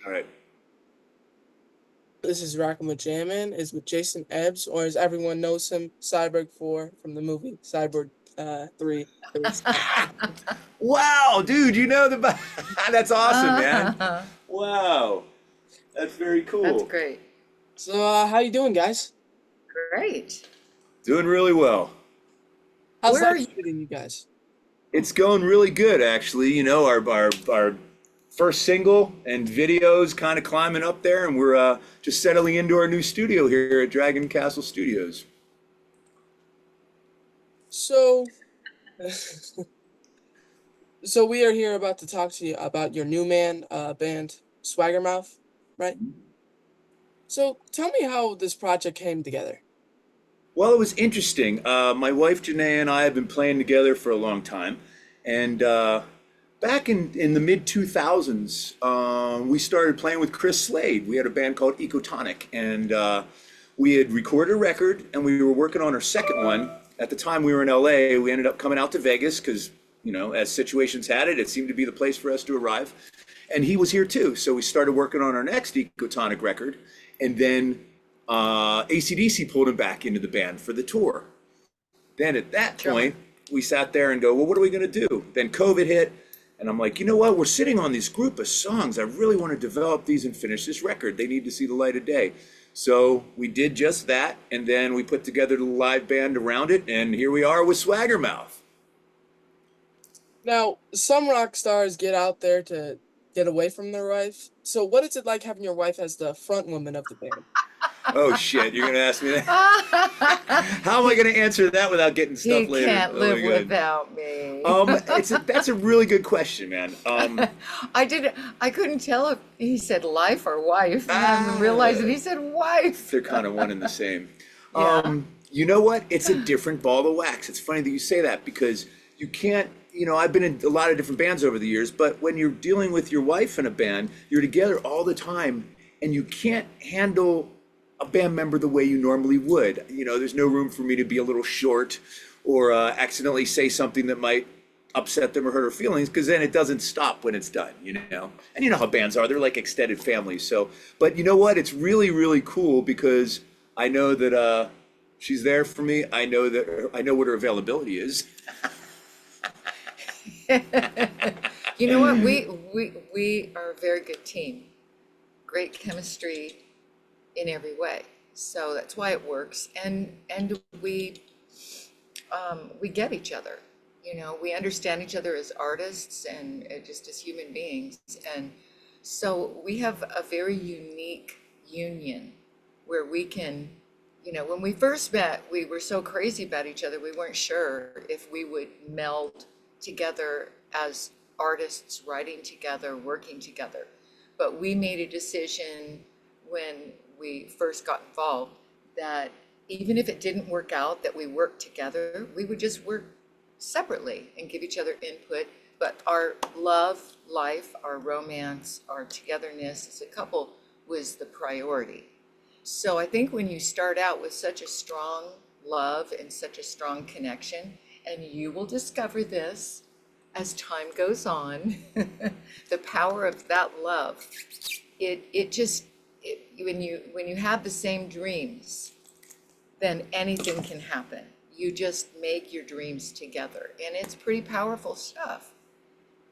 All right. This is Rockin' with Jammin. Is with Jason Ebs, or as everyone knows him, Cyborg 4 from the movie Cyborg 3. Wow, dude, you know the. That's awesome, man. Uh, Wow, that's very that's cool. great. So, how you doing, guys? Great. Doing really well. How's Where are life you? treating you guys? It's going really good, actually. You know, our first single and videos kind of climbing up there, and we're just settling into our new studio here at Dragon Castle Studios. So, so we are here about to talk to you about your new band Swaggermouth, right? So, tell me how this project came together. Well, it was interesting. My wife Janea and I have been playing together for a long time, and back in the mid 2000s, we started playing with Chris Slade. We had a band called Ecotonic, and we had recorded a record, and we were working on our second one. At the time, we were in LA. We ended up coming out to Vegas because, you know, as situations had it, it seemed to be the place for us to arrive. And he was here too, so we started working on our next Ecotonic record, and then AC/DC pulled him back into the band for the tour. Then at that Sure. point, we sat there and go, well, what are we going to do? Then COVID hit, and I'm like, you know what? We're sitting on this group of songs. I really want to develop these and finish this record. They need to see the light of day. So we did just that, and then we put together the live band around it, and here we are with Swaggermouth. Now, some rock stars get out there to get away from their wife. So, what is it like having your wife as the front woman of the band? Oh shit, you're gonna ask me that? How am I gonna answer that without getting stuff He later? can't Oh live my God. without me. That's a really good question, man. I couldn't tell if he said life or wife. And Ah. I realized that he said wife. They're kind of one and the same. Yeah. You know what? It's a different ball of wax. It's funny that you say that because you can't, you know, I've been in a lot of different bands over the years, but when you're dealing with your wife in a band, you're together all the time and you can't handle a band member the way you normally would. You know, there's no room for me to be a little short or accidentally say something that might upset them or hurt her feelings because then it doesn't stop when it's done, you know? And you know how bands are, they're like extended families. So, but you know what? It's really, really cool because I know that she's there for me. I know that I know what her availability is. You know what? We are a very good team. Great chemistry in every way. So that's why it works. And we get each other. You know, we understand each other as artists and just as human beings. And so we have a very unique union where we can, you know, when we first met, we were so crazy about each other, we weren't sure if we would meld together as artists, writing together, working together. But we made a decision when we first got involved that even if it didn't work out, that we worked together, we would just work separately and give each other input. But our love, life, our romance, our togetherness as a couple was the priority. So I think when you start out with such a strong love and such a strong connection, and you will discover this as time goes on, the power of that love, when you have the same dreams, then anything can happen. You just make your dreams together, and it's pretty powerful stuff,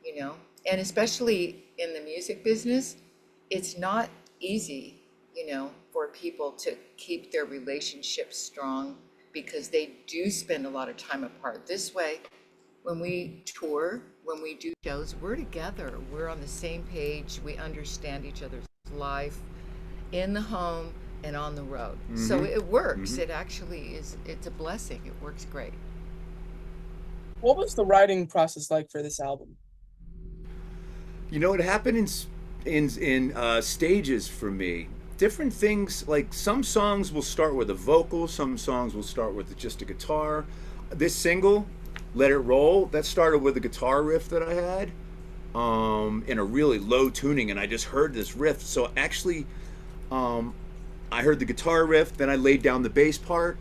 you know? And especially in the music business, it's not easy, you know, for people to keep their relationships strong because they do spend a lot of time apart. This way, when we tour, when we do shows, we're together. We're on the same page. We understand each other's life in the home and on the road. So it works. It actually is, it's a blessing. It works great. What was the writing process like for this album? You know, it happened in stages for me. Different things, like some songs will start with a vocal, some songs will start with just a guitar. This single, Let It Roll, that started with a guitar riff that I had in a really low tuning, and I just heard this riff. So actually, I heard the guitar riff, then I laid down the bass part,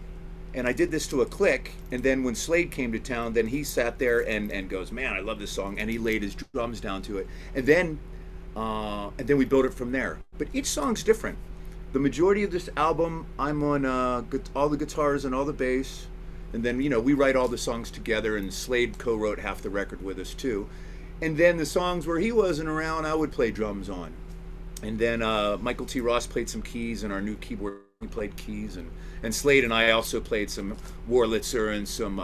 and I did this to a click. And then when Slade came to town, then he sat there and goes, man, I love this song. And he laid his drums down to it. And then and then we build it from there. But each song's different. The majority of this album, I'm on all the guitars and all the bass, and then we write all the songs together. And Slade co-wrote half the record with us too. And then the songs where he wasn't around, I would play drums on. And then Michael T. Ross played some keys, and our new keyboard he played keys, and Slade and I also played some Wurlitzer and some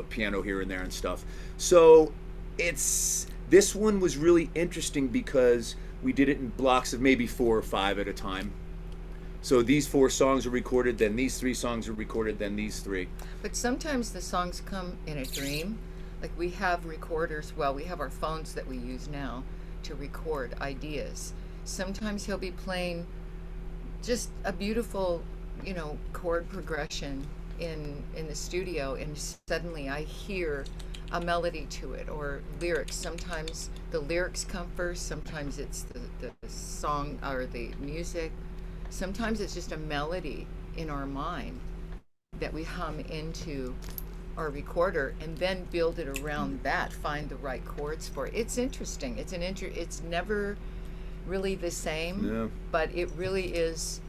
piano here and there and stuff. So this one was really interesting because we did it in blocks of maybe 4 or 5 at a time. So these 4 songs are recorded, then these 3 songs are recorded, then these 3. But sometimes the songs come in a dream. Like we have recorders, well, we have our phones that we use now to record ideas. Sometimes he'll be playing just a beautiful, chord progression in the studio, and suddenly I hear a melody to it or lyrics. Sometimes the lyrics come first, sometimes it's the song or the music. Sometimes it's just a melody in our mind that we hum into our recorder and then build it around that, find the right chords for it. It's interesting. It's never really the same, Yeah. but it really is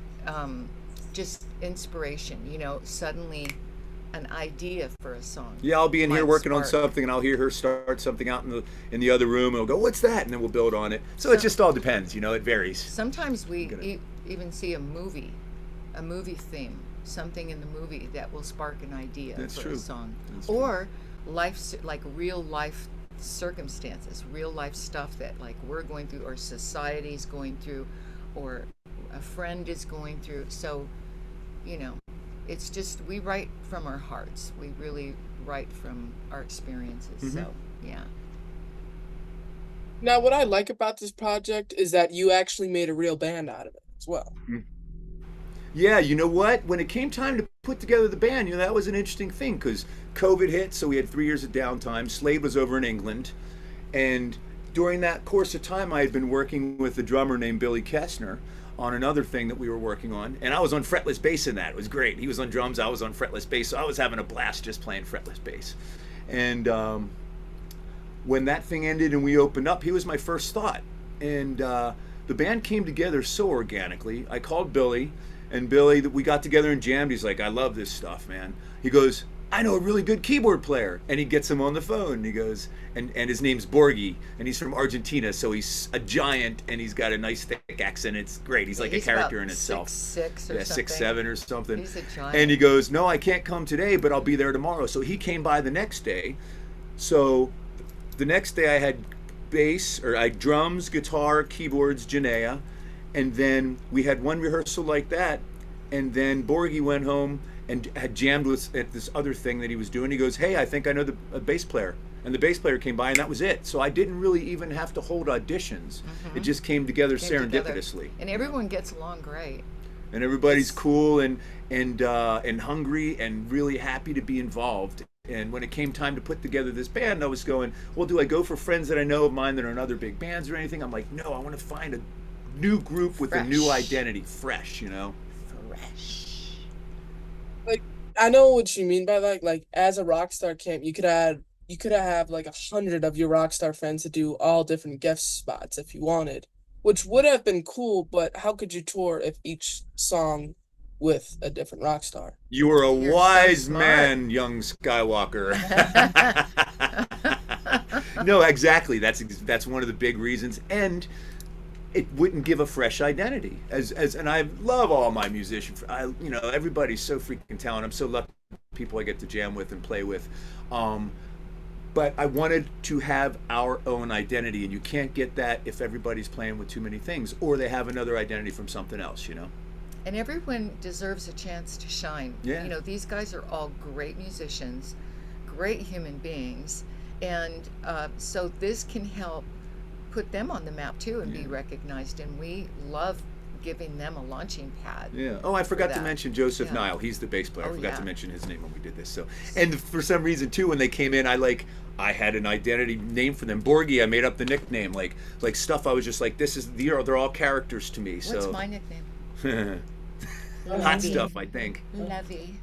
just inspiration, suddenly an idea for a song. Yeah, I'll be in here might working on spark. something, and I'll hear her start something out in the other room, and we'll go, "What's that?" And then we'll build on it. So it just all depends, it varies. Sometimes we Gonna- even see a movie theme, something in the movie that will spark an idea That's for true. a song. That's true. Or like real life circumstances, real life stuff that like we're going through or society's going through or a friend is going through. So, it's just we write from our hearts. We really write from our experiences. So, yeah. Now, what I like about this project is that you actually made a real band out of it as well. Yeah, you know what? When it came time to put together the band, that was an interesting thing because COVID hit, so we had 3 years of downtime. Slade was over in England, and during that course of time, I had been working with a drummer named Billy Kessner on another thing that we were working on, and I was on fretless bass in that. It was great. He was on drums, I was on fretless bass, so I was having a blast just playing fretless bass. And when that thing ended and we opened up, he was my first thought. And the band came together so organically. I called Billy, and Billy, we got together and jammed. He's like, "I love this stuff, man." He goes, "I know a really good keyboard player." And he gets him on the phone. And he goes, and his name's Borgi, and he's from Argentina, so he's a giant, and he's got a nice thick accent. It's great. He's like a character in itself. 6'6" or Yeah, something. 6'7" or something. He's a giant. And he goes, "No, I can't come today, but I'll be there tomorrow." So he came by the next day. So the next day I had drums, guitar, keyboards, Janea, and then we had one rehearsal like that, and then Borgi went home and had jammed at this other thing that he was doing. He goes, "Hey, I think I know a bass player." And the bass player came by, and that was it. So I didn't really even have to hold auditions. It just came together Came together. serendipitously. And everyone gets along great. And everybody's cool and hungry and really happy to be involved. And when it came time to put together this band, I was going, well, do I go for friends that I know of mine that are in other big bands or anything? I'm like, no, I want to find a new group with a new Fresh. identity, fresh, Fresh. Like, I know what you mean by like as a rock star camp, you could have like 100 of your rock star friends to do all different guest spots if you wanted, which would have been cool. But how could you tour if each song with a different rock star? You are a You're so wise smart. man, young Skywalker. No, exactly. That's one of the big reasons, and it wouldn't give a fresh identity. And I love all my musicians. Everybody's so freaking talented. I'm so lucky people I get to jam with and play with. But I wanted to have our own identity, and you can't get that if everybody's playing with too many things, or they have another identity from something else. And everyone deserves a chance to shine. Yeah. These guys are all great musicians, great human beings. And so this can help put them on the map too and be recognized. And we love giving them a launching pad. Yeah. Oh, I forgot to that. mention Joseph Yeah. Nile. He's the bass player. I Oh, forgot yeah. to mention his name when we did this. So, and for some reason too, when they came in, I had an identity name for them. Borgi, I made up the nickname. Like stuff. I was just like, they're all characters to me. So What's my nickname? hot Lovey. stuff, I think. Lovey.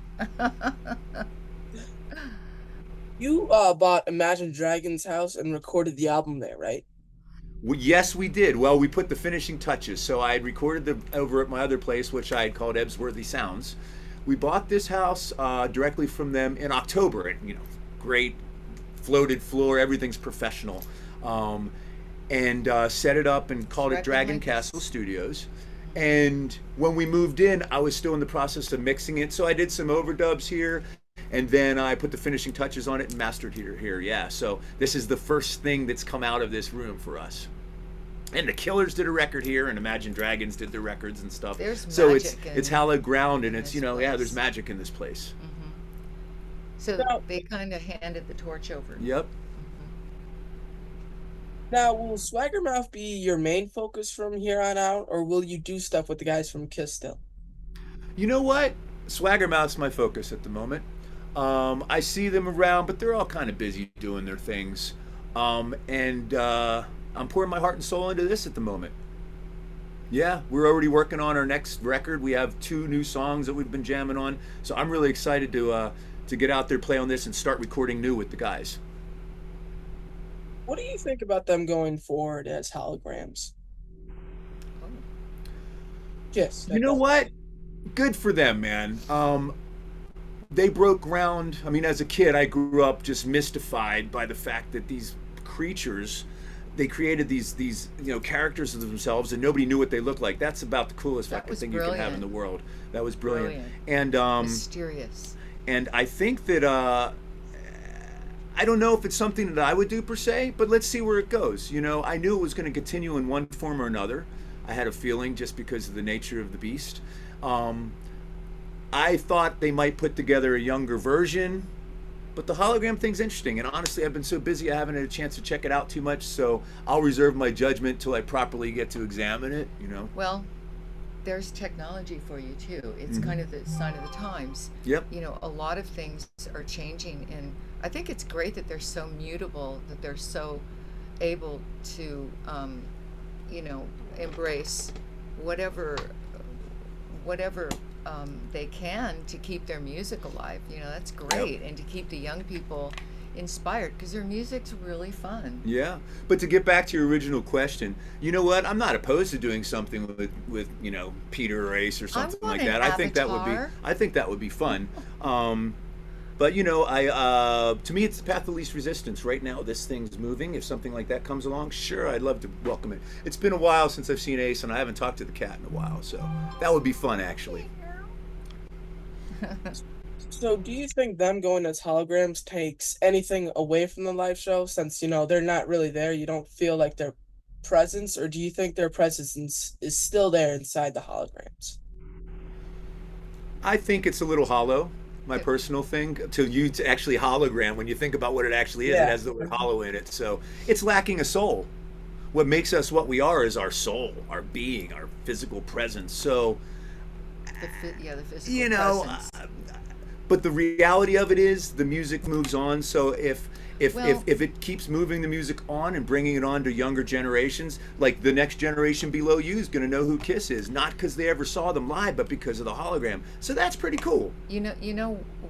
You bought Imagine Dragons house and recorded the album there, right? Yes, we did. Well, we put the finishing touches. So I had recorded over at my other place, which I had called Ebs Sounds. We bought this house directly from them in October. And, great floated floor, everything's professional. And set it up and called it Dragon Castle Studios. And when we moved in, I was still in the process of mixing it. So I did some overdubs here, and then I put the finishing touches on it and mastered here. Yeah, so this is the first thing that's come out of this room for us. And the Killers did a record here, and Imagine Dragons did their records and stuff. There's so magic it's hallowed ground, and it's, this yeah, there's place. magic in this place. So Now, they kind of handed the torch over. Yep. now, will Swaggermouth be your main focus from here on out, or will you do stuff with the guys from Kiss still? You know what? Swaggermouth's my focus at the moment. I see them around, but they're all kind of busy doing their things. And I'm pouring my heart and soul into this at the moment. Yeah, we're already working on our next record. We have 2 new songs that we've been jamming on. So I'm really excited to get out there, play on this, and start recording new with the guys. What do you think about them going forward as holograms? Yes. You know what? Good for them, man. They broke ground. I mean, as a kid, I grew up just mystified by the fact that these creatures, they created these characters of themselves, and nobody knew what they looked like. That's about the coolest That fucking was thing you can have in brilliant. the world. That was brilliant. Brilliant. And Mysterious. and I think that I don't know if it's something that I would do per se, but let's see where it goes. I knew it was going to continue in one form or another. I had a feeling just because of the nature of the beast. I thought they might put together a younger version, but the hologram thing's interesting. And honestly, I've been so busy I haven't had a chance to check it out too much, so I'll reserve my judgment till I properly get to examine it. Well, there's technology for you too. It's kind of the sign of the times. Yep. A lot of things are changing, and I think it's great that they're so mutable, that they're so able to, embrace whatever they can to keep their music alive. That's great, and to keep the young people inspired, because their music's really fun. Yeah, but to get back to your original question, you know what? I'm not opposed to doing something with Peter or Ace or something want like an that. avatar. I think that would be fun. But to me, it's the path of least resistance. Right now, this thing's moving. If something like that comes along, sure, I'd love to welcome it. It's been a while since I've seen Ace, and I haven't talked to the cat in a while, so that would be fun, actually. So, do you think them going as holograms takes anything away from the live show, since they're not really there? You don't feel like their presence, or do you think their presence is still there inside the holograms? I think it's a little hollow. My personal thing to actually hologram, when you think about what it actually is, Yeah. it has the word hollow in it, so it's lacking a soul. What makes us what we are is our soul, our being, our physical presence. So The physical presence. but the reality of it is the music moves on. So if Well- it keeps moving the music on and bringing it on to younger generations, like the next generation below you is going to know who Kiss is, not because they ever saw them live, but because of the hologram. So that's pretty cool.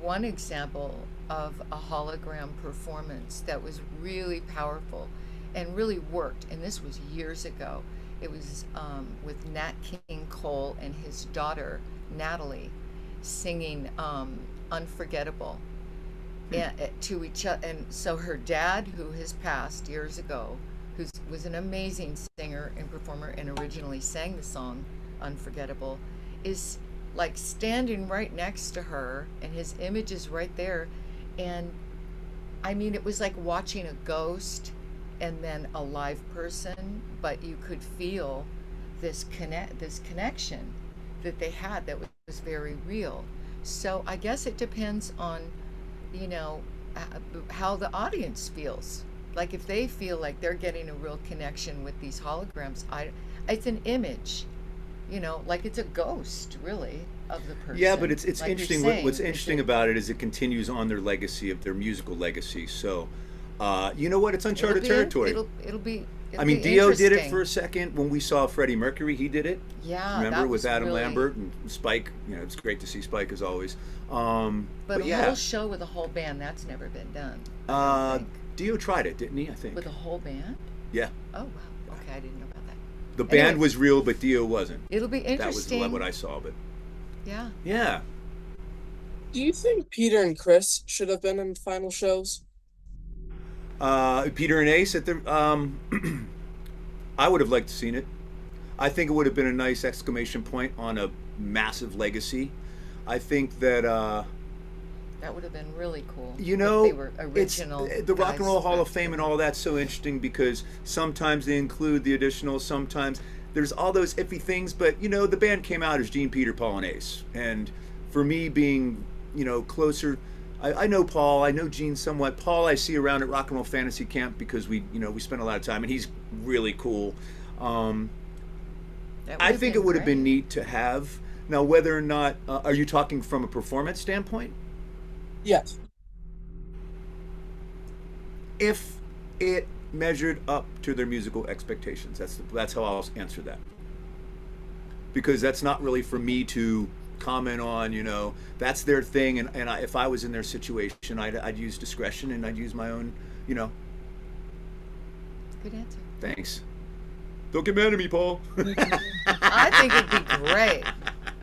One example of a hologram performance that was really powerful and really worked, and this was years ago. It was with Nat King Cole and his daughter Natalie singing "Unforgettable" to each other. And so her dad, who has passed years ago, who was an amazing singer and performer and originally sang the song "Unforgettable," is like standing right next to her, and his image is right there. And I mean, it was like watching a ghost and then a live person, but you could feel this connection that they had that was very real. So I guess it depends on, how the audience feels. Like if they feel like they're getting a real connection with these holograms, it's an image, like it's a ghost really of the person. Yeah, but it's Like you're interesting. saying, What's interesting about it is it continues on their legacy of their musical legacy. So, you know what? It's uncharted territory. It'll be. I mean, be Dio did it interesting. for a second when we saw Freddie Mercury. He did it. Yeah, Remember that with was Adam really- Lambert and Spike. It's great to see Spike as always. But a yeah, whole show with a whole band, that's never been done. I don't think. Dio tried it, didn't he? I think. With a whole band? Yeah. Oh wow. okay, I didn't know about that. The band Anyway, was real, but Dio wasn't. it'll be That was interesting. what I saw, but Yeah. yeah. Do you think Peter and Chris should have been in the final shows? Peter and Ace at the I would have liked to seen it. I think it would have been a nice exclamation point on a massive legacy. I think that That would have been really cool you if they know, were it's original the Rock and guys Roll Hall of from Fame the and all that's so interesting because sometimes they include the additional, sometimes there's all those iffy things, but you know, the band came out as Gene, Peter, Paul, and Ace. And for me being, you know, closer, I know Paul, I know Gene somewhat. Paul I see around at Rock and Roll Fantasy Camp because we spend a lot of time and he's really cool. Um, That would I have think been it would have been great. neat to have. Now, whether or not, are you talking from a performance standpoint? Yes. If it measured up to their musical expectations. That's how I'll answer that. Because that's not really for me to comment on. You know, that's their thing, if I was in their situation, I'd use discretion and I'd use my own. You know, Good answer. thanks. Don't get mad at me, Paul. I think it'd be great.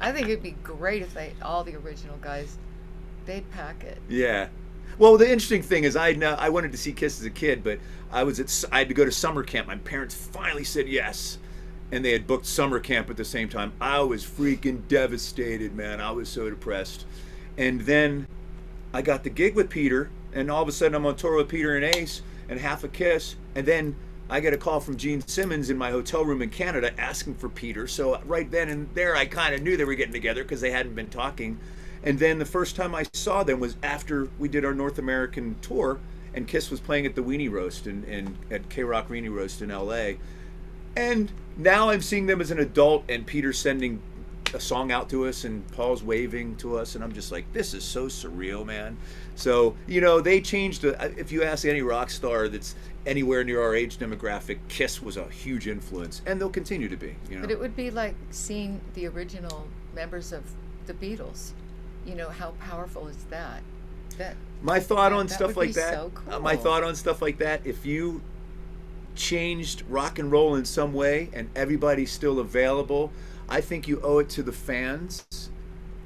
I think it'd be great if all the original guys, they'd pack it. Yeah. Well, the interesting thing is, I wanted to see Kiss as a kid, but I had to go to summer camp. My parents finally said yes, and they had booked summer camp at the same time. I was freaking devastated, man. I was so depressed. And then I got the gig with Peter, and all of a sudden I'm on tour with Peter and Ace and half a Kiss, and then I get a call from Gene Simmons in my hotel room in Canada asking for Peter. So right then and there, I kind of knew they were getting together because they hadn't been talking. And then the first time I saw them was after we did our North American tour, and Kiss was playing at the Weenie Roast at K Rock Weenie Roast in L.A. And now I'm seeing them as an adult, and Peter's sending a song out to us, and Paul's waving to us, and I'm just like, this is so surreal, man. So you know, they changed. If you ask any rock star that's anywhere near our age demographic, Kiss was a huge influence, and they'll continue to be. You But know, it would be like seeing the original members of the Beatles. You know, how powerful is that? That my thought that, on that stuff would be like that. so cool. My thought on stuff like that. If you changed rock and roll in some way, and everybody's still available, I think you owe it to the fans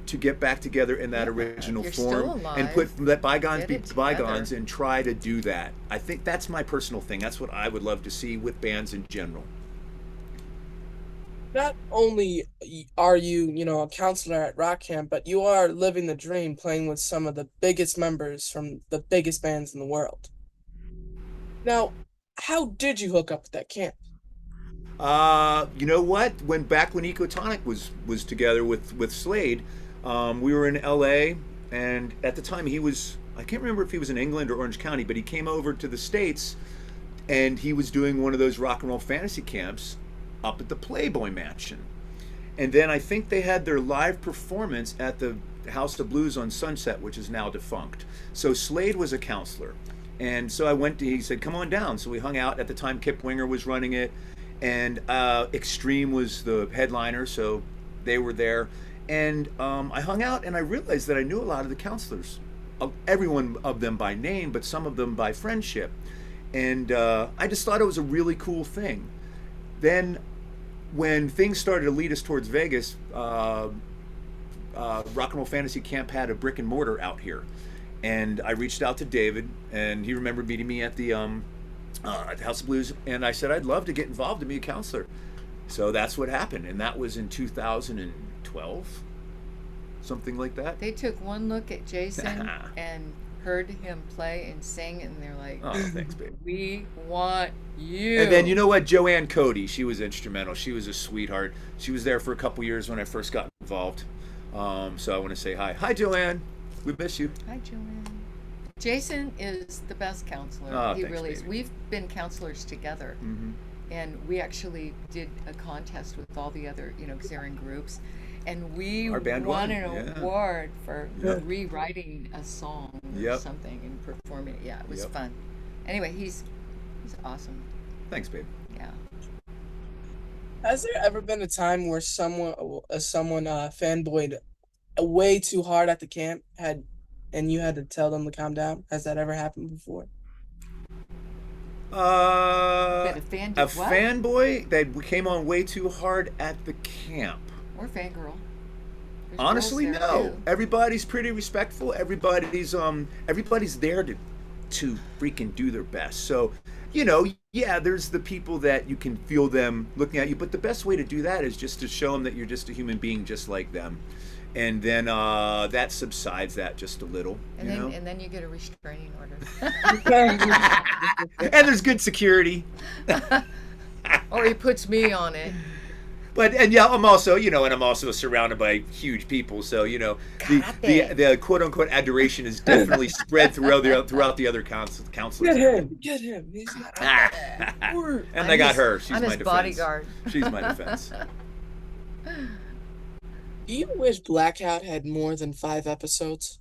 to get back together in that Yeah, original you're form still and alive. let bygones Get be it bygones together. and try to do that. I think that's my personal thing. That's what I would love to see with bands in general. Not only are you, a counselor at rock camp, but you are living the dream playing with some of the biggest members from the biggest bands in the world. Now, how did you hook up with that camp? You know what? When Ecotonic was together with Slade, we were in L.A. and at the time I can't remember if he was in England or Orange County, but he came over to the States and he was doing one of those rock and roll fantasy camps up at the Playboy Mansion. And then I think they had their live performance at the House of Blues on Sunset, which is now defunct. So Slade was a counselor. And so he said, come on down. So we hung out. At the time, Kip Winger was running it. And Extreme was the headliner, so they were there. And I hung out and I realized that I knew a lot of the counselors. Every one of them by name, but some of them by friendship. And I just thought it was a really cool thing. Then when things started to lead us towards Vegas, Rock and Roll Fantasy Camp had a brick and mortar out here, and I reached out to David, and he remembered meeting me at the House of Blues, and I said I'd love to get involved and be a counselor. So that's what happened, and that was in 2012, something like that. They took one look at Jason and heard him play and sing, and they're like, Oh, thanks, babe. "We want you." And then you know what, Joanne Cody, she was instrumental. She was a sweetheart. She was there for a couple years when I first got involved. So I want to say hi. Hi, Joanne. We miss you. Hi, Joanne. Jason is the best counselor. Oh, He thanks, really is. baby. We've been counselors together, and we actually did a contest with all the other, because they're in groups, and we Our band won won, an yeah. award for Yeah. rewriting a song or Yep. something and performing it. Yeah, it was Yep. fun. Anyway, he's awesome. Thanks, babe. Yeah. Has there ever been a time where someone fanboyed way too hard at the camp and you had to tell them to calm down? Has that ever happened before? That a fan did A what? fanboy that came on way too hard at the camp. Or fangirl. There's Honestly, girls there, no. too. Everybody's pretty respectful. Everybody's there to freaking do their best. So, yeah, there's the people that you can feel them looking at you, but the best way to do that is just to show them that you're just a human being just like them. And then that subsides that just a little, And you then know? and then you get a restraining order. And there's good security. Or he puts me on it. And yeah, I'm also surrounded by huge people, so the quote unquote adoration is definitely spread throughout the other counselors. Get him. He's not. And I'm I got his- her. She's I'm my his defense. bodyguard. She's my defense. Do you wish Blackout had more than 5 episodes?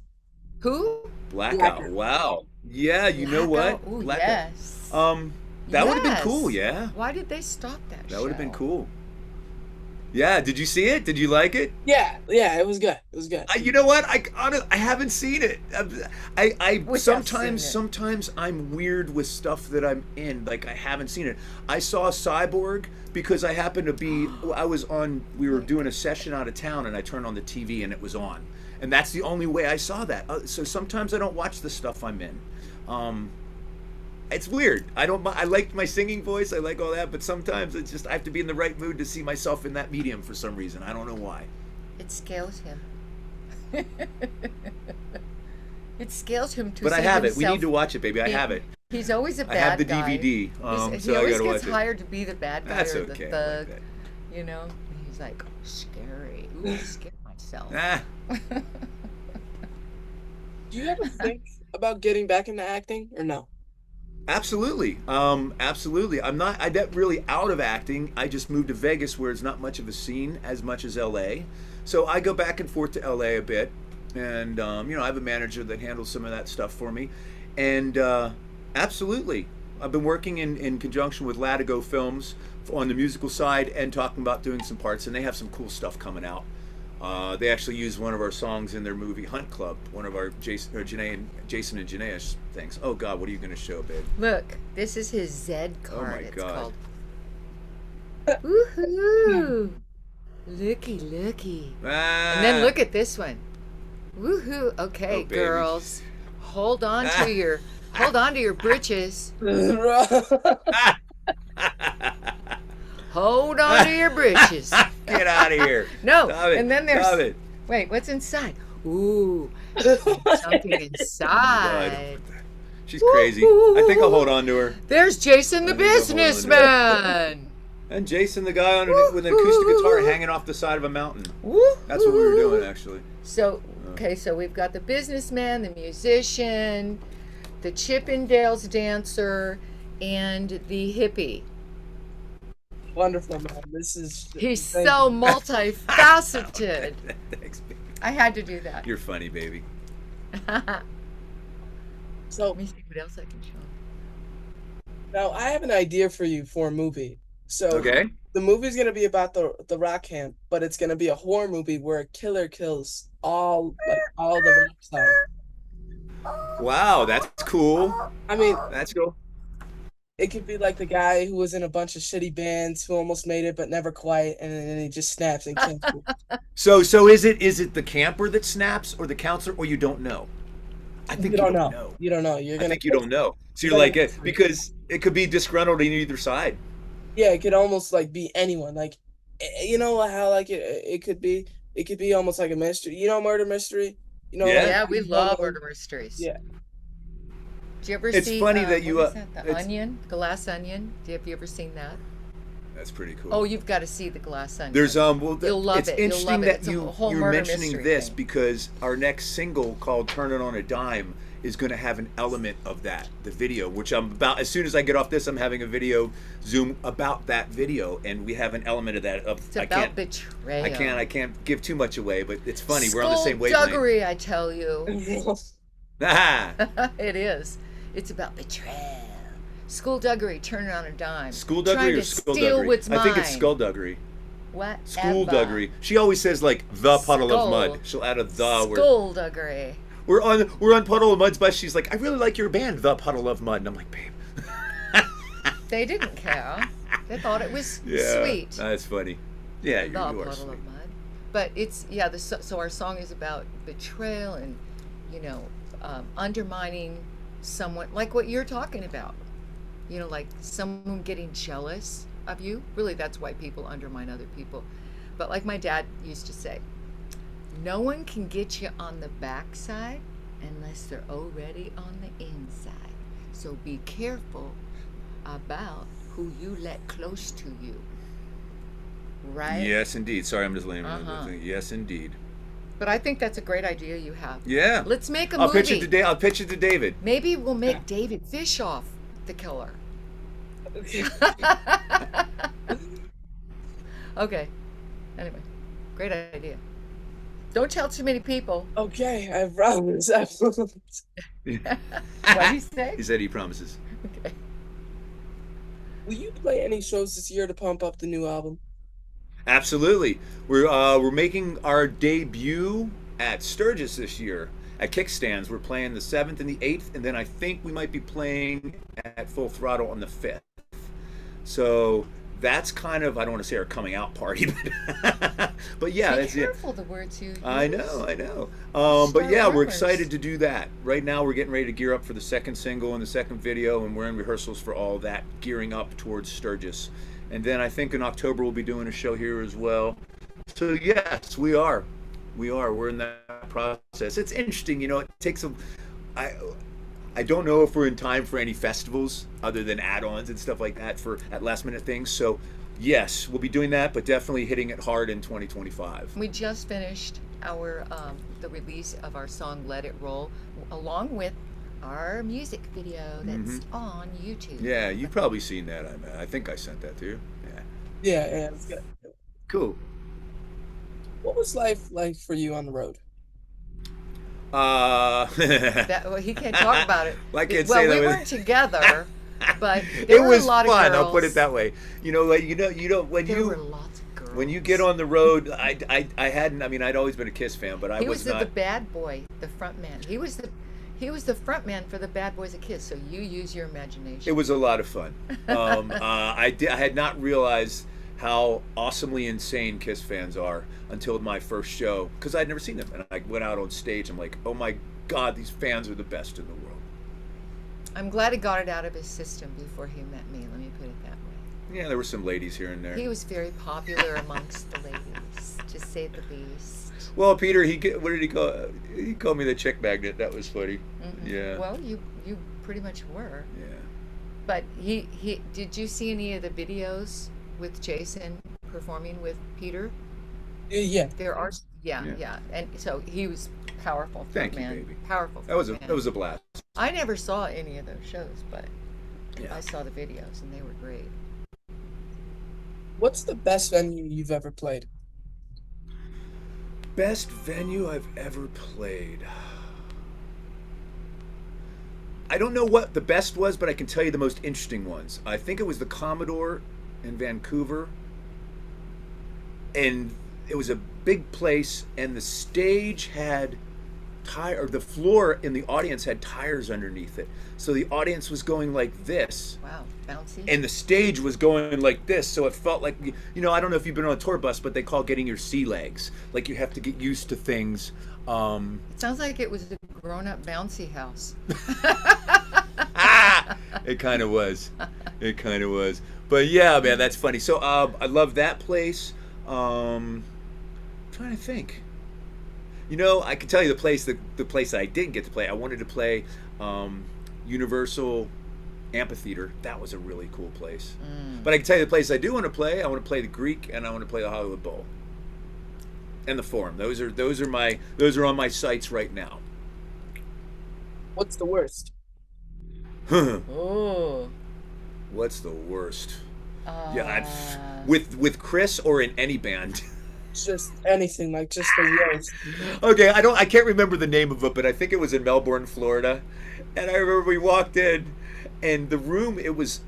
Who? Blackout. Wow. Yeah, you know what? Blackout? Ooh, Blackout. yes. That would have been Yes. cool. Yeah, Why did they stop that? that would have been show? cool. Yeah. Did you see it? Did you like it? Yeah, it was good. It was good. You know what? I haven't seen it. I Wish I've seen it. sometimes I'm weird with stuff that I'm in. Like I haven't seen it. I saw Cyborg because I happened to be. We were doing a session out of town, and I turned on the TV, and it was on. And that's the only way I saw that. So sometimes I don't watch the stuff I'm in. It's weird. I like my singing voice. I like all that, but sometimes it's just I have to be in the right mood to see myself in that medium for some reason. I don't know why. It scales him. It scales him to. But I see have it. We himself- need to watch it, baby. I He- have it. He's always a I bad have the guy. DVD. He So I always gotta gets watch it. hired to be the bad guy That's or okay. the I thug. like You know, and he's like, oh, scary. Ooh, I scared myself. that. Do you ever think about getting back into acting or no? Absolutely. Absolutely. I'm not really out of acting. I just moved to Vegas where it's not much of a scene as much as LA. So I go back and forth to LA a bit. And, I have a manager that handles some of that stuff for me. And absolutely. I've been working in conjunction with Latigo Films on the musical side and talking about doing some parts. And they have some cool stuff coming out. They actually used one of our songs in their movie Hunt Club, one of our Jason and Janea things. Oh God, what are you going to show, babe? Look, this is his Zed card. my It's God. called. Woohoo! Looky. And then look at this one. Woohoo! Okay, Oh, baby. girls, hold on to your britches. Hold on to your britches. Get out of here. No, Stop it. and then there's Stop it. wait, what's inside? Ooh, something inside. She's crazy. I think I'll hold on to her. There's Jason the I think I'll hold on to businessman. And Jason, the guy with an acoustic guitar hanging off the side of a mountain. That's what we were doing, actually. So, okay, so we've got the businessman, the musician, the Chippendales dancer, and the hippie. Wonderful, man. This is. He's thank so you. multifaceted. Thanks, baby. I had to do that. You're funny, baby. So Let me see what else I can show. now I have an idea for you for a movie. So Okay. the movie's gonna be about the rock camp, but it's gonna be a horror movie where a killer kills all the rock stars. Wow, that's cool. I mean, That's cool. it could be like the guy who was in a bunch of shitty bands who almost made it but never quite, and then he just snaps and kills you. So is it the camper that snaps or the counselor, or you don't know? I think You don't know. You don't know. You're I gonna. think you don't know. So you're You're like gonna- it because it could be disgruntled on either side. Yeah, it could almost like be anyone. Like, you know how like it could be. It could be almost like a mystery. You know, murder mystery. You know. Yeah. like, Yeah, we you love know, murder mysteries. Yeah. Do you ever It's see? funny that you, what is that? The it's- Onion, Glass Onion. Have you ever seen that? That's pretty cool. Oh, you've got to see the Glass Onion. There's well, You'll love it's it. You'll interesting love it. that It's a you're whole murder mentioning mystery this thing. because our next single called "Turn It On a Dime" is going to have an element of that, the video, which I'm about. As soon as I get off this, I'm having a video Zoom about that video, and we have an element of that. It's about betrayal. I can't give too much away, but it's funny. We're on the same wavelength. Skullduggery, I tell you. Ah, It is. It's about betrayal. Skullduggery, turn it on a dime. skullduggery Trying or to steal skullduggery? what's mine. I think it's skullduggery. What? Skullduggery. She always says like the puddle of mud. Skull. She'll add a the word. Skullduggery. We're on Puddle of Mud's bus. She's like, I really like your band, The Puddle of Mud. And I'm like, babe. They didn't care. They thought it was Yeah, sweet. that's funny. Yeah, The you are puddle sweet. of mud. But it's yeah. So our song is about betrayal and undermining someone, like what you're talking about. Like someone getting jealous of you. Really, that's why people undermine other people. But like my dad used to say, no one can get you on the backside unless they're already on the inside. So be careful about who you let close to you. Right? Yes, indeed. Sorry, I'm just laying around. Uh-huh. Yes, indeed. But I think that's a great idea you have. Yeah. Let's make a I'll movie. pitch it today. I'll pitch it to David. Maybe we'll make David Fishoff the killer. Okay. Anyway, great idea. Don't tell too many people. Okay, I promise. I promise. What did he say? He said he promises. Okay. Will you play any shows this year to pump up the new album? Absolutely. We're making our debut at Sturgis this year at Kickstands. We're playing the 7th and the 8th, and then I think we might be playing at Full Throttle on the 5th. So that's kind of, I don't want to say our coming out party, but yeah, Be that's it. careful the words you use. I know. But yeah, we're rumors. excited to do that. Right now, we're getting ready to gear up for the second single and the second video, and we're in rehearsals for all that, gearing up towards Sturgis. And then I think in October we'll be doing a show here as well. So yes, we are. We're in that process. It's interesting, it takes I don't know if we're in time for any festivals other than add-ons and stuff like that at last minute things. So yes, we'll be doing that, but definitely hitting it hard in 2025. We just finished our the release of our song "Let It Roll," along with our music video that's on YouTube. Yeah, you've probably seen that. I think I sent that to you. Yeah, it's good. Cool. What was life like for you on the road? He can't talk about it. Well, I can't well, say that we with- weren't together, but It there were was a lot fun. of girls. I'll put it that way. When There were you lots of girls. when you get on the road, I hadn't. I mean, I'd always been a Kiss fan, but I he was was not. the bad boy, the front man. He was the front man for the Bad Boys of Kiss. So you use your imagination. It was a lot of fun. I had not realized how awesomely insane Kiss fans are until my first show, because I'd never seen them, and I went out on stage. I'm like, oh my God, these fans are the best in the world. I'm glad he got it out of his system before he met me. Let me put it that way. Yeah, there were some ladies here and there. He was very popular amongst the ladies, to say the least. Well, Peter, what did he call? He called me the chick magnet. That was funny. Yeah. Well, you pretty much were. Yeah. But he did you see any of the videos with Jason performing with Peter? Yeah. There are yeah. And so he was powerful Thank you, man. baby. Powerful. That was frontman. a blast. I never saw any of those shows, but Yeah. I saw the videos and they were great. What's the best venue you've ever played? Best venue I've ever played. I don't know what the best was, but I can tell you the most interesting ones. I think it was the Commodore in Vancouver. And it was a big place, and the stage had the floor in the audience had tires underneath it. So the audience was going like this. Wow, bouncy. And the stage was going like this, so it felt like, I don't know if you've been on a tour bus, but they call getting your sea legs. Like you have to get used to things. It sounds like it was a grown-up bouncy house. It kind of was. But yeah, man, that's funny. So I love that place. I'm trying to think. I can tell you the place that I didn't get to play. I wanted to play Universal Amphitheater. That was a really cool place. But I can tell you the place I do want to play. I want to play the Greek, and I want to play the Hollywood Bowl and the Forum. Those are on my sites right now. What's the worst? Oh. What's the worst? With Chris or in any band. Just anything, like just the worst. Okay, I can't remember the name of it, but I think it was in Melbourne, Florida. And I remember we walked in, and the room, it was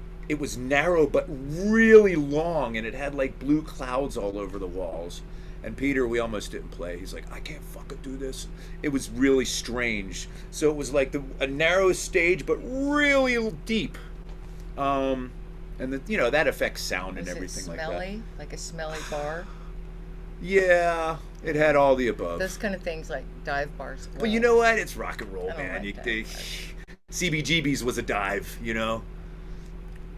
narrow but really long, and it had like blue clouds all over the walls. And Peter, we almost didn't play. He's like, I can't fucking do this. It was really strange. So it was like a narrow stage, but really deep. And that affects sound and Was it everything like that. smelly? Like a smelly bar? Yeah, it had all the above. Those kind of things like dive bars. But you know what? It's rock and roll, I don't man. like CBGB's was a dive, Oh,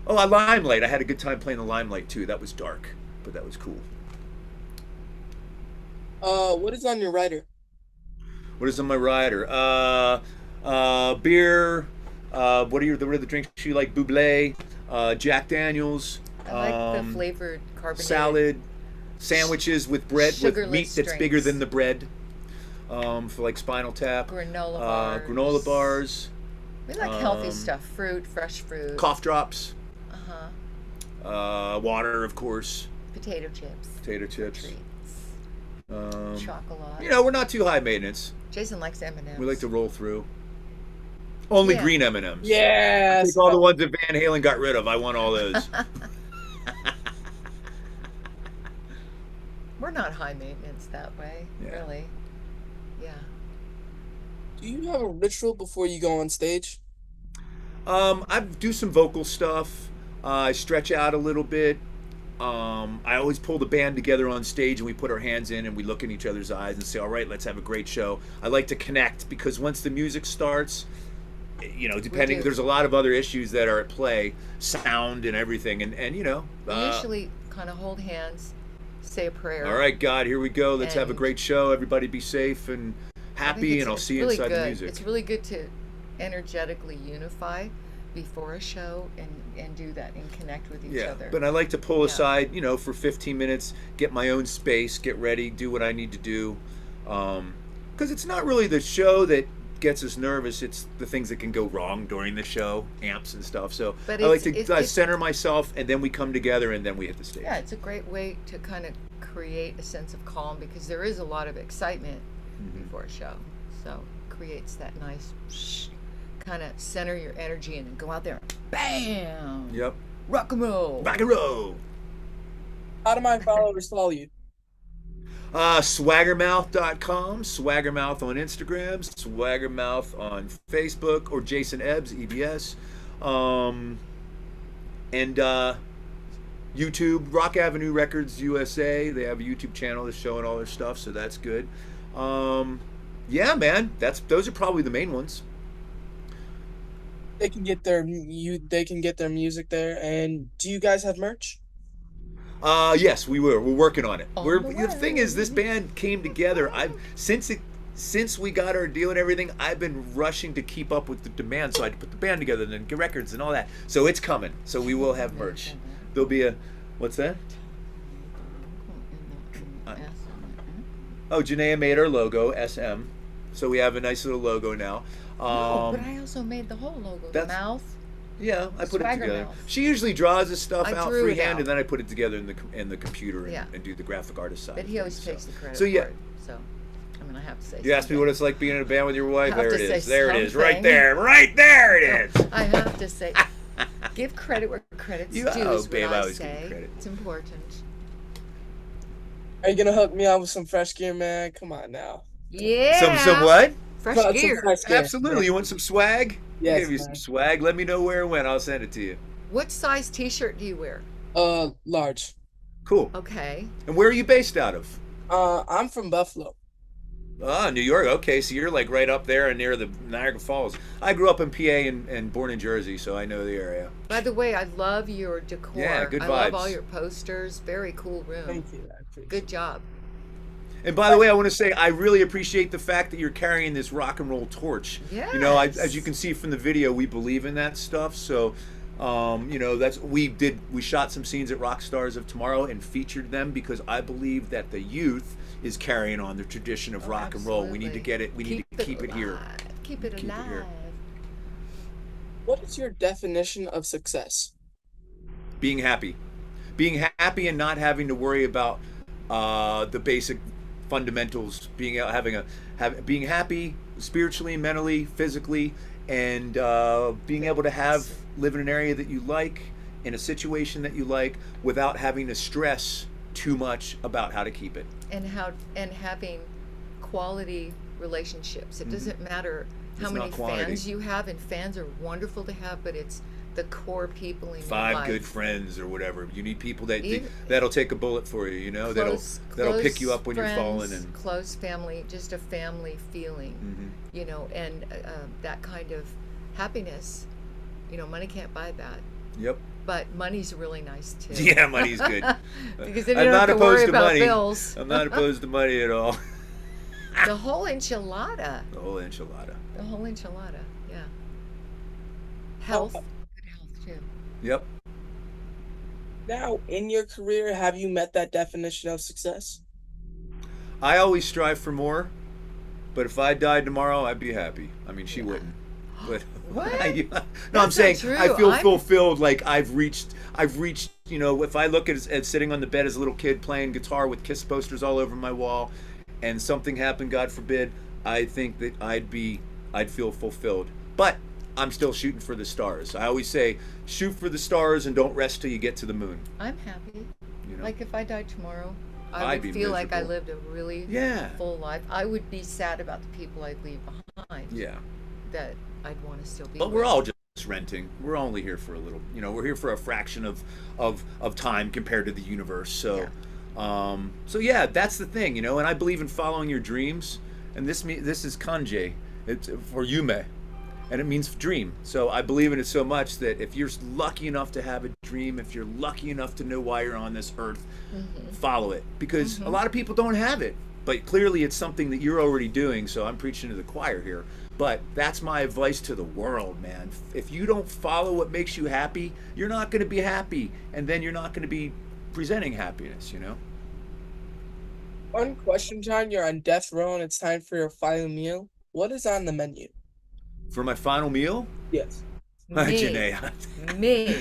a Limelight. I had a good time playing the Limelight too. That was dark, but that was cool. What is on your rider? What is on my rider? Beer. What are the drinks you like? Buble, Jack Daniels. I like the flavored carbonated Salad, sandwiches with bread with sugarless meat that's bigger drinks. than the bread. For like Spinal Tap. granola bars. Granola bars. We like healthy stuff. Fruit, fresh fruit. Cough drops. Uh-huh. Water, of course. Potato chips. Potato chips. Treats. Chocolate. We're not too high maintenance. Jason likes M&Ms. We like to roll through. Only Yeah. green M&Ms. Yes. Take all the ones that Van Halen got rid of. I want all those. We're not high maintenance that way, Yeah. really. Yeah. Do you have a ritual before you go on stage? I do some vocal stuff. I stretch out a little bit. I always pull the band together on stage and we put our hands in and we look in each other's eyes and say, all right, let's have a great show. I like to connect because once the music starts, depending, do. there's a lot of other issues that are at play, sound and everything. And We usually kind of hold hands, say a prayer. all right, God, here we go. Let's have a And- great show. Everybody be safe and I think happy, and I'll see you really inside good. the music. It's really good to energetically unify before a show and do that and connect with each other. But I like to pull Yeah. aside, for 15 minutes, get my own space, get ready, do what I need to do. Because it's not really the show that gets us nervous, it's the things that can go wrong during the show, amps and stuff. So But I like it's- to center myself, and then we come together, and then we hit the stage. Yeah, it's a great way to kind of create a sense of calm because there is a lot of excitement before a show. So it creates that nice kind of center your energy and then go out there and bam! Yep. Rock and roll! Rock and roll! How do my followers follow you? Swaggermouth.com, Swaggermouth on Instagram, Swaggermouth on Facebook, or Jason Ebs, EBS. And YouTube, Rock Avenue Records USA. They have a YouTube channel that's showing all their stuff, so that's good. Yeah, man, those are probably the main ones. They can get their music there. And do you guys have merch? Yes, we're working on it. On The the thing is, this band came together. Since we got our deal and everything, I've been rushing to keep up with the demand, so I had to put the band together and then get records and all that. So it's coming. So we will have merch. There'll be what's that? Oh, Janea made our logo, SM. So we have a nice little logo now. No, but I also made the whole logo. The that's- mouth. Yeah, I put it Swagger together. Mouth. She usually draws this stuff I out drew it freehand, out. and then I put it together in the computer and, Yeah. and do the graphic artist side. But of he always things, takes the credit So yeah, for it. So, I mean, I have to say you asked me what it's like being in a band with your wife. I have There to it is. say There it is. Right something. there. Right there it is. I have to say, give credit where credit's due is babe, what I I always give you say. credit. It's important. Are you gonna hook me up with some fresh gear, man? Come on now. Yeah. Some what? Fresh Some gear. fresh gear. Absolutely. You want some swag? Yes, I'll give you some man. swag. Let me know where and when. I'll send it to you. What size T-shirt do you wear? Large. Cool. Okay. And where are you based out of? I'm from Buffalo. Ah, New York. Okay, so you're like right up there and near the Niagara Falls. I grew up in PA and born in Jersey, so I know the area. By the way, I love your decor. Yeah, good I love vibes. all your posters. Very cool room. Thank you. I appreciate Good job. And by the way, I want to say I really appreciate the fact that you're carrying this rock and roll torch. You know, as you can see from the video, we believe in that stuff. So, we shot some scenes at Rock Stars of Tomorrow and featured them because I believe that the youth is carrying on the tradition of rock and roll. We need to get it. We need to keep it here. alive. Keep it Keep it alive. here. What is your definition of success? Being happy and not having to worry about the basic fundamentals. Being happy spiritually, mentally, physically, and being able to live in an area that you like, in a situation that you like, without having to stress too much about how to keep it. And having quality relationships. It doesn't matter how It's many not quantity. fans you have, and fans are wonderful to have, but it's the core people in your 5 good life. friends or whatever. You need people that Even- that'll take a bullet for you, you know, that'll pick you up when you're falling, friends, and close family, just a family feeling, Mhm. you know, and that kind of happiness, you know, money can't buy that. Yep. But money's really nice too. Yeah, money's good. Because then you I'm don't not have to worry opposed to about money. bills. I'm not opposed to money at all. The whole enchilada. The whole enchilada. The whole enchilada, yeah. Health, good health too. Yep. Now, in your career, have you met that definition of success? I always strive for more, but if I died tomorrow, I'd be happy. I mean, she wouldn't. But What? no, I'm That's saying not true. I feel I'm- fulfilled. Like I've reached. You know, if I look at sitting on the bed as a little kid playing guitar with Kiss posters all over my wall, and something happened, God forbid, I think that I'd feel fulfilled. But I'm still shooting for the stars. I always say, shoot for the stars and don't rest till you get to the moon. I'm happy. You know? Like if I died tomorrow, I I'd would be feel like I miserable. lived a really Yeah. full life. I would be sad about the people I'd leave behind. Yeah. That I'd want to still be But with. we're all just renting. We're only here for a little. You know, we're here for a fraction of time compared to the universe. So, so yeah, that's the thing. You know, and I believe in following your dreams. And this is kanji. It's for yume, and it means dream. So I believe in it so much that if you're lucky enough to have a dream, if you're lucky enough to know why you're on this earth, follow it. Because a lot of people don't have it. But clearly it's something that you're already doing, so I'm preaching to the choir here. But that's my advice to the world, man. If you don't follow what makes you happy, you're not going to be happy, and then you're not going to be presenting happiness, you know? One question time, you're on death row and it's time for your final meal. What is on the menu? For my final meal, Yes. Me. Janea. Me.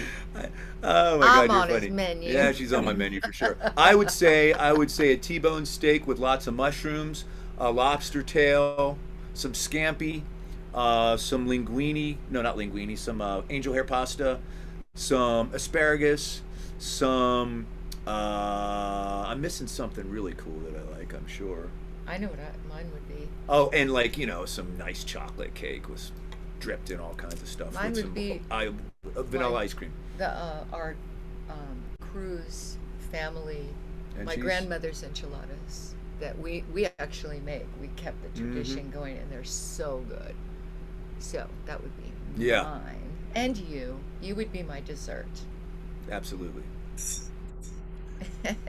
Oh my I'm God, you're on his funny. menu. Yeah, she's on my menu for sure. I would say a T-bone steak with lots of mushrooms, a lobster tail, some scampi, some linguine. No, not linguine. Some angel hair pasta, some asparagus, some. I'm missing something really cool that I like. I'm sure. I know what mine would be. Oh, and like some nice chocolate cake was dripped in all kinds of stuff. Mine with would some be vanilla like ice cream. Our cruise family, And my cheese? grandmother's enchiladas that we actually make. We kept the tradition going, and they're so good. So that would be Yeah. mine. And you would be my dessert. Absolutely. If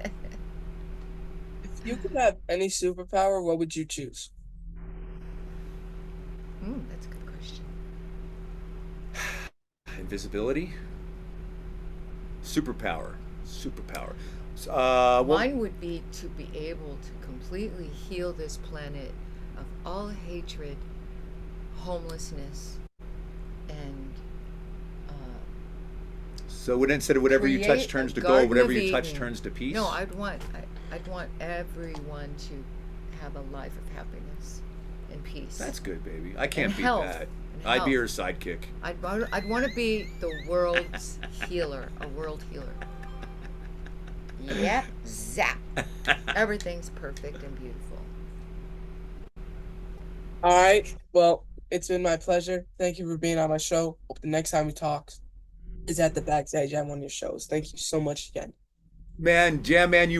you could have any superpower, what would you choose? That's a good question. Invisibility. Superpower. Well, Mine would be to be able to completely heal this planet of all hatred, homelessness, and so instead of whatever you touch create turns a to Garden gold, whatever of you touch Eden. turns to peace. No, I'd want everyone to have a life of happiness and peace. That's good, baby. I can't And beat health. that. And I'd be her health. sidekick. I'd want to be the world's healer, a world healer. Yep, zap. Everything's perfect and beautiful. All right. Well, it's been my pleasure. Thank you for being on my show. Hope the next time we talk is at the backstage at one of your shows. Thank you so much again. Man, Jam Man, you